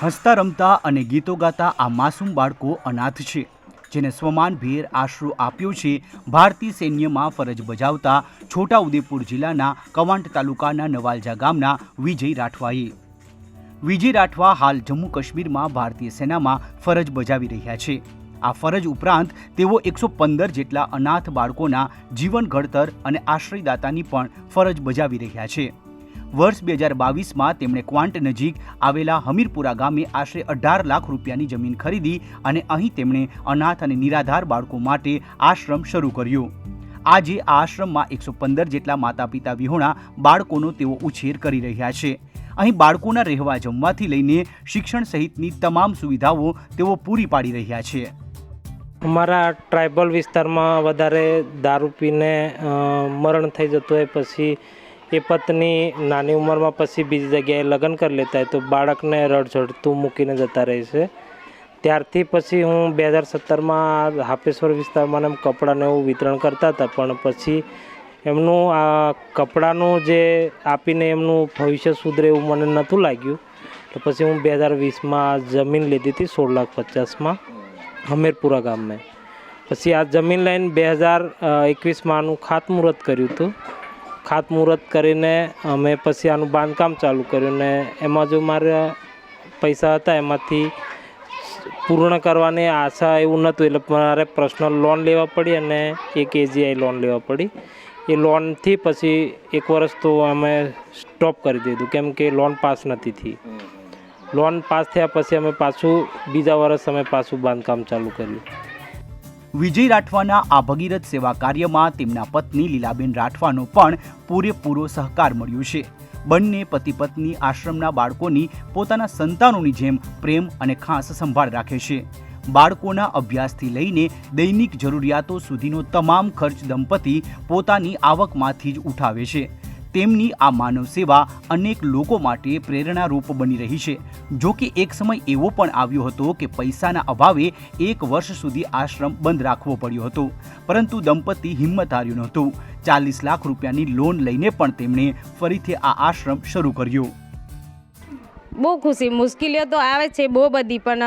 હસતા રમતા અને ગીતો ગાતા આ માસૂમ બાળકો અનાથ છે, જેને સ્વમાનભેર આશરો આપ્યો છે ભારતીય સૈન્યમાં ફરજ બજાવતા છોટાઉદેપુર જિલ્લાના કવાંટ તાલુકાના નવાલજા ગામના વિજય રાઠવાએ. વિજય રાઠવા હાલ જમ્મુ કાશ્મીરમાં ભારતીય સેનામાં ફરજ બજાવી રહ્યા છે. આ ફરજ ઉપરાંત તેઓ 115 જેટલા અનાથ બાળકોના જીવન ઘડતર અને આશ્રયદાતાની પણ ફરજ બજાવી રહ્યા છે. વર્ષ 2022માં તેમણે ક્વાંટ નજીક આવેલા હમીરપુરા ગામે આશરે 18 લાખ રૂપિયાની જમીન ખરીદી અને અહીં તેમણે અનાથ અને નિરાધાર બાળકો માટે આશ્રમ શરૂ કર્યો. આજે આ આશ્રમમાં 115 જેટલા માતા પિતા વિહોણા બાળકોનો તેઓ ઉછેર કરી રહ્યા છે. અહીં બાળકોના રહેવા જમવાથી લઈને શિક્ષણ સહિતની તમામ સુવિધાઓ તેઓ પૂરી પાડી રહ્યા છે. અમારા ટ્રાઇબલ વિસ્તારમાં વધારે દારૂ પીને મરણ થઈ જતું હોય, પછી એ પત્ની નાની ઉંમરમાં પછી બીજી જગ્યાએ લગ્ન કરી લેતા હોય તો બાળકને રડઝડતું મૂકીને જતા રહે છે. ત્યારથી પછી હું 2017માં હાપેશ્વર વિસ્તારમાં એમ કપડાને એવું વિતરણ કરતા હતા, પણ પછી એમનું આ કપડાનું જે આપીને એમનું ભવિષ્ય સુધરે એવું મને નહોતું લાગ્યું. તો પછી હું 2020માં જમીન લીધી હતી 16,50,000માં હમીરપુરા ગામમાં. પછી આ જમીન લઈને 2021માં આનું ખાતમુહૂર્ત કર્યું હતું. ખાતમુહૂર્ત કરીને અમે પછી આનું બાંધકામ ચાલુ કર્યું ને એમાં જો મારા પૈસા હતા એમાંથી પૂર્ણ કરવાની આશા એવું નહોતું, એટલે મારે પર્સનલ લોન લેવા પડી અને એક AGI લોન લેવા પડી. એ લોનથી પછી 1 વર્ષ તો અમે સ્ટોપ કરી દીધું, કેમ કે લોન પાસ નથી થઈ. લોન પાસ થયા પછી અમે પાછું બીજા વર્ષ અમે પાછું બાંધકામ ચાલુ કર્યું. વિજય રાઠવાના આ ભગીરથ સેવા કાર્યમાં તેમના પત્ની લીલાબેન રાઠવાનો પણ પૂરેપૂરો સહકાર મળ્યો છે. બંને પતિ પત્ની આશ્રમના બાળકોની પોતાના સંતાનોની જેમ પ્રેમ અને ખાસ સંભાળ રાખે છે. બાળકોના અભ્યાસથી લઈને દૈનિક જરૂરિયાતો સુધીનો તમામ ખર્ચ દંપતી પોતાની આવકમાંથી જ ઉઠાવે છે. તેમની આ માનવ સેવા અનેક લોકો માટે પ્રેરણારૂપ બની રહી છે. જો કે એક સમય એવો પણ આવ્યો હતો કે પૈસાના અભાવે 1 વર્ષ સુધી આશ્રમ બંધ રાખવો પડ્યો હતો, પરંતુ દંપતી હિંમત હાર્યું નહોતું. 40 લાખ રૂપિયાની લોન લઈને પણ તેમણે ફરીથી આ આશ્રમ શરૂ કર્યો. બહુ ખુશી, મુશ્કેલીઓ તો આવે છે બહુ બધી, પણ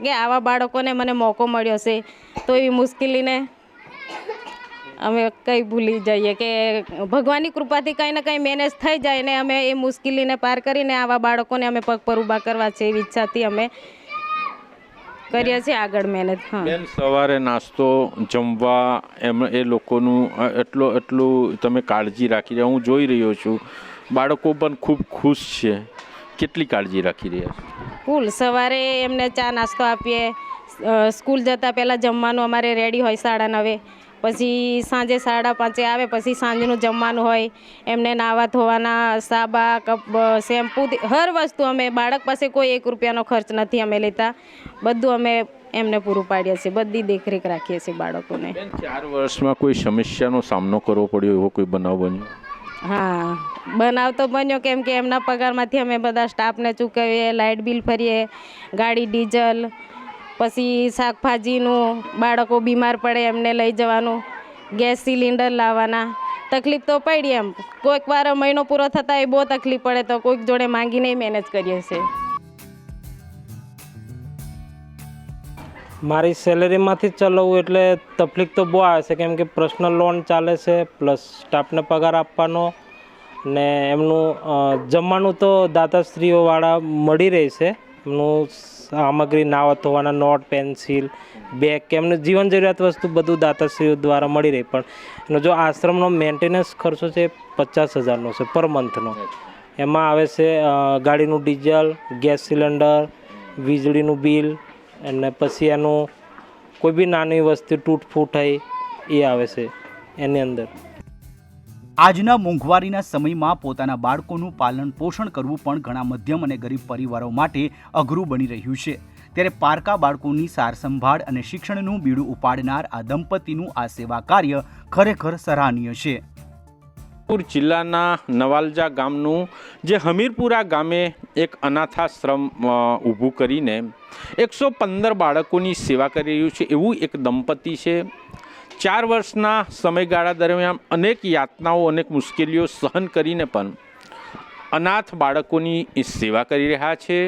કે આવા બાળકોને મને મોકો મળ્યો છે તો એવી મુશ્કેલીને અમે કંઈ ભૂલી જઈએ કે ભગવાનની કૃપાથી કંઈ ને કંઈ મેનેજ થઈ જાય ને અમે એ મુશ્કેલીને પાર કરીને આવા બાળકોને અમે પગ પર ઊભા કરવા છે એવી ઈચ્છાથી અમે કરીએ છીએ આગળ મહેનત. બેન, સવારે નાસ્તો જમવા એ લોકોનું એટલું તમે કાળજી રાખી રહ્યા, હું જોઈ રહ્યો છું. બાળકો પણ ખૂબ ખુશ છે. કેટલી કાળજી રાખી રહ્યા છે? ફૂલ. સવારે એમને ચા નાસ્તો આપીએ, સ્કૂલ જતાં પહેલાં જમવાનું અમારે રેડી હોય 9:30, પછી સાંજે 5:30 આવે, પછી સાંજનું જમવાનું હોય. એમને નાહવા ધોવાના સાબા કપ શેમ્પૂ હર વસ્તુ અમે બાળક પાસે કોઈ 1 રૂપિયાનો ખર્ચ નથી અમે લેતા. બધું અમે એમને પૂરું પાડીએ છીએ, બધી દેખરેખ રાખીએ છીએ બાળકોને. 4 વર્ષમાં કોઈ સમસ્યાનો સામનો કરવો પડ્યો એવો કોઈ બનાવ બન્યો? હા, બનાવ તો બન્યો, કેમ કે એમના પગારમાંથી અમે બધા સ્ટાફને ચૂકવીએ, લાઇટ બિલ ભરીએ, ગાડી ડીઝલ, પછી શાકભાજીનું, બાળકો બીમાર પડે એમને લઈ જવાનું, ગેસ સિલિન્ડર લાવવાના. તકલીફ તો પડી. એમ કોઈક વાર મહિનો પૂરો થતાં એ બહુ તકલીફ પડે તો કોઈક જોડે માંગીને મેનેજ કરીએ છીએ. મારી સેલેરીમાંથી ચલાવવું એટલે તકલીફ તો બહુ આવે છે, કેમ કે પર્સનલ લોન ચાલે છે, પ્લસ સ્ટાફને પગાર આપવાનો ને એમનું જમવાનું તો દાતાશ્રીઓવાળા મળી રહે છે. એમનું સામગ્રી નાહવા ધોવાના નોટ, પેન્સિલ, બેગ કે એમને જીવન જરૂરિયાત વસ્તુ બધું દાતાશ્રીઓ દ્વારા મળી રહે. પણ એનો જો આશ્રમનો મેન્ટેનન્સ ખર્ચો છે 50,000નો છે પર મંથનો. એમાં આવે છે ગાડીનું ડીઝલ, ગેસ સિલિન્ડર, વીજળીનું બિલ, અને પછી એનું કોઈ બી નાની વસ્તુ તૂટફૂટ હોય એ આવે છે એની અંદર. આજના મોંઘવારીના સમયમાં પોતાના બાળકોનું પાલન પોષણ કરવું પણ ઘણા મધ્યમ અને ગરીબ પરિવારો માટે અઘરું બની રહ્યું છે. ત્યારે પારકા બાળકોની સાર સંભાળ અને શિક્ષણનું બીડું ઉપાડનાર આ દંપતીનું આ સેવા કાર્ય ખરેખર સરાહનીય છે. જિલ્લાના નવાલજા ગામનું જે હમીરપુરા ગામે એક અનાથાશ્રમ ઊભું કરીને 115 બાળકોની સેવા કરી રહ્યું છે એવું એક દંપતી છે. 4 વર્ષના સમયગાળા દરમિયાન અનેક યાતનાઓ, અનેક મુશ્કેલીઓ સહન કરીને પણ અનાથ બાળકોની સેવા કરી રહ્યા છે.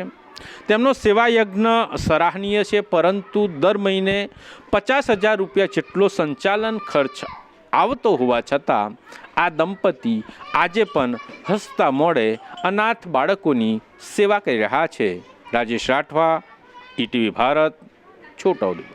તેમનો સેવાયજ્ઞ સરાહનીય છે, પરંતુ દર મહિને 50,000 રૂપિયા જેટલો સંચાલન ખર્ચ આવતો હોવા છતાં આ દંપતી આજે પણ હસતા મોઢે અનાથ બાળકોની સેવા કરી રહ્યા છે. રાજેશ રાઠવા, ETV ભારત, છોટાઉદેપુર.